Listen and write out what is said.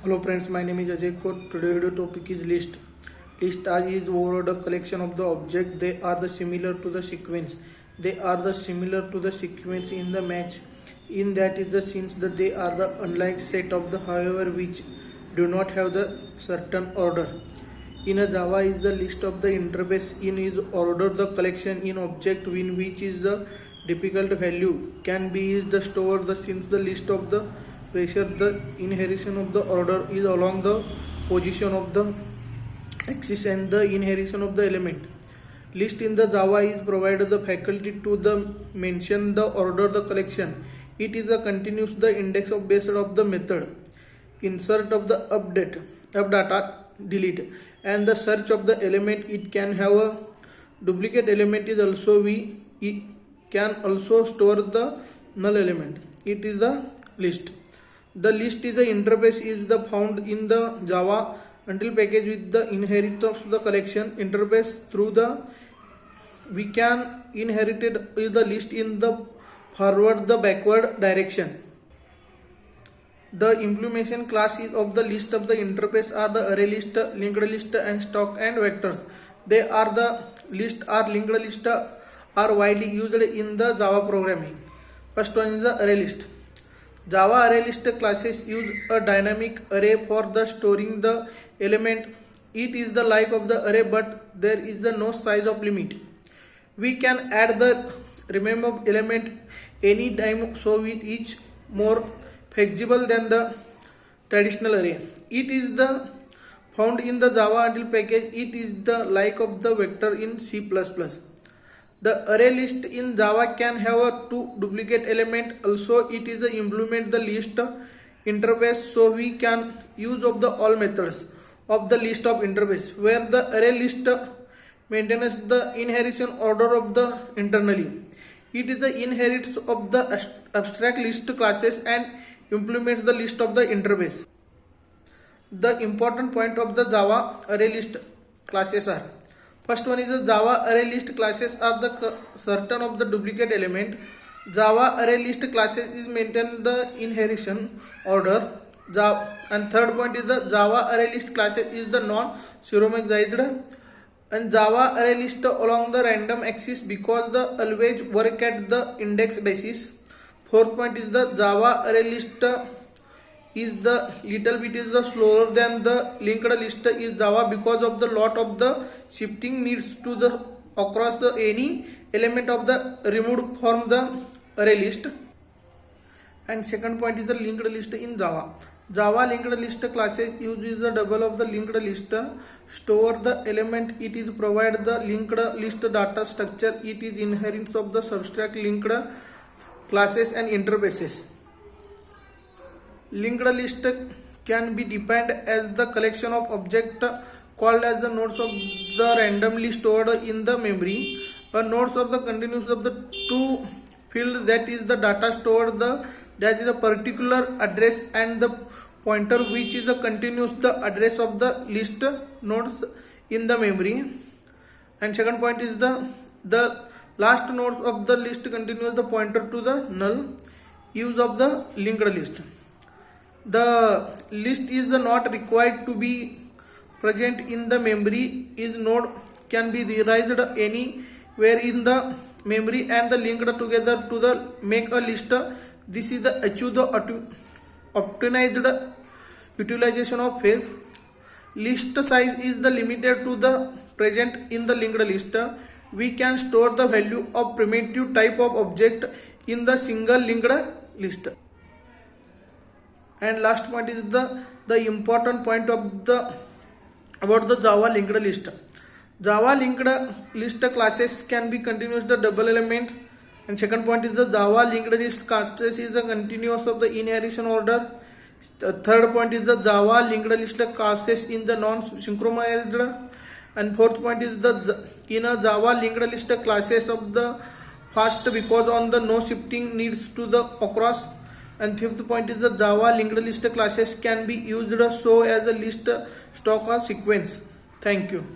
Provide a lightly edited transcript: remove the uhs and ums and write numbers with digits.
Hello friends, my name is Ajay Kot. Today video topic is list. List is overall a collection of the object. They are the similar to the sequence. They are the similar to the sequence in the match. In that is the since that they are the unlike set of the however which do not have the certain order. In a Java is the list of the interface in is order the collection in object in which is the difficult value can be is the store the since the list of the pressure the inheritance of the order is along the position of the axis and the inheritance of the element. List in the Java is provided the faculty to the mention the order the collection. It is a continuous the index of based of the method insert of the update up data delete and the search of the element. It can have a duplicate element is also it can also store the null element. It is the list. The list is the interface is the found in the Java until package with the inherit of the collection interface through the we can inherited is the list in the forward the backward direction. The implementation classes of the list of the interface are the array list, linked list and stock and vectors. They are the list or linked list are widely used in the Java programming. First one is the array list. Java array list classes use a dynamic array for the storing the element. It is the like of the array but there is the no size of limit. We can add the remember element any time so it is more flexible than the traditional array. It is the found in the Java until package. It is the like of the vector in C++. The array list in Java can have a two duplicate element. Also, it is the implement the list interface so we can use of the all methods of the list of interface where the array list maintains the inheritance order of the internally. It is the inherits of the abstract list classes and implements the list of the interface. The important point of the Java array list classes are: first one is the Java array list classes are the certain of the duplicate element. Java array list classes is maintain the inheritance order. And third point is the Java array list classes is the non-serialized and Java array list along the random axis because the always work at the index basis. Fourth point is the Java array list is the little bit is the slower than the linked list is Java because of the lot of the shifting needs to the across the any element of the removed from the array list. And second point is the linked list in Java. Java linked list classes uses the double of the linked list store the element. It is provide the linked list data structure. It is inherits of the subtract linked classes and interfaces. Linked list can be defined as the collection of objects called as the nodes of the randomly stored in the memory. A nodes of the continuous of the two field that is the data stored the that is a particular address and the pointer which is a continuous the address of the list nodes in the memory. And second point is the last node of the list continues the pointer to the null. Use of the linked list. The list is not required to be present in the memory. Is node can be realized anywhere in the memory and the linked together to the make a list. This is the achieve the optimized utilization of phase. List size is the limited to the present in the linked list. We can store the value of primitive type of object in the single linked list. And last point is the important point of the about the Java linked list. Java linked list classes can be continuous the double element. And second point is the Java linked list classes is the continuous of the inheritance order. Third point is the Java linked list classes in the non-synchronized. And fourth point is the in a Java linked list classes of the fast because on the no shifting needs to the across. And fifth point is the Java linked list classes can be used so as a list stock or sequence. Thank you.